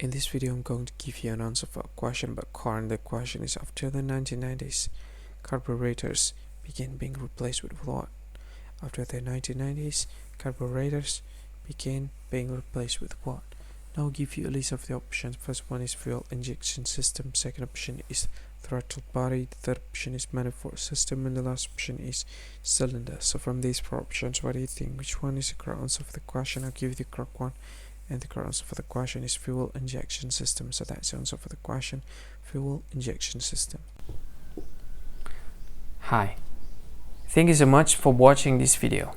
In this video, I'm going to give you an answer for a question about car, and the question is: after the 1990s, carburetors began being replaced with what? After the 1990s, carburetors began being replaced with what? Now I'll give you a list of the options. First one is fuel injection system, second option is throttle body, the third option is manifold system, and the last option is cylinder. So from these four options, what do you think? Which one is the correct answer for the question? I'll give you the correct one. And the correct answer for the question is fuel injection system. So that's the answer for the question, fuel injection system. Hi, thank you so much for watching this video.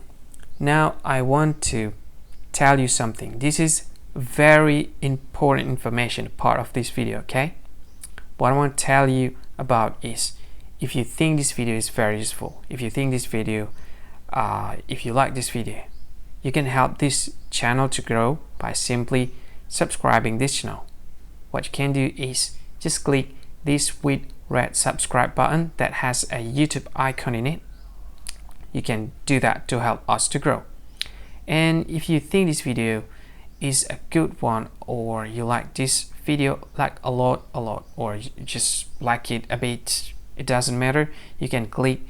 Now I want to tell you something. This is very important information part of this video, okay? What I want to tell you about is, if you think this video is very useful, if you think this video, if you like this video, you can help this channel to grow by simply subscribing this channel. What you can do is just click this with red subscribe button that has a YouTube icon in it. You can do that to help us to grow. And if you think this video is a good one, or you like this video like a lot, or you just like it a bit, it doesn't matter, you can click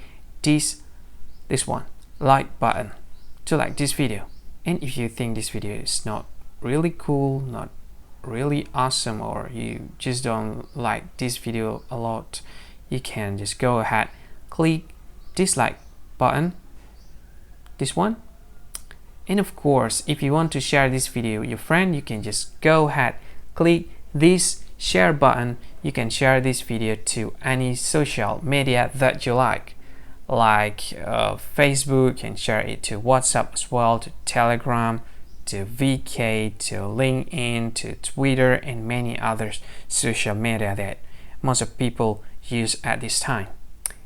this one like button to like this video. And if you think this video is not really cool, not really awesome, or you just don't like this video a lot, you can just go ahead, click dislike button, this one. And of course, if you want to share this video with your friend, you can just go ahead, click this share button. You can share this video to any social media that you like Facebook, and share it to WhatsApp as well, to Telegram, to VK, to LinkedIn, to Twitter, and many other social media that most of people use at this time.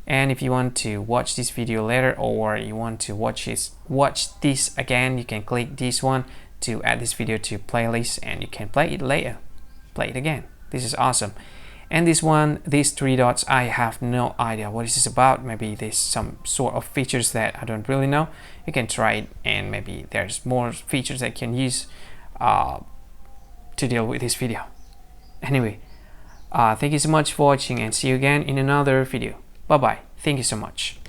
And if you want to watch this video later, or you want to watch this again, you can click this one to add this video to playlist, and you can play it later, play it again. This is awesome. And this one, these three dots, I have no idea what this is about. Maybe there's some sort of features that I don't really know. You can try it, and maybe there's more features that you can use to deal with this video. Anyway, thank you so much for watching, and see you again in another video. Bye bye. Thank you so much.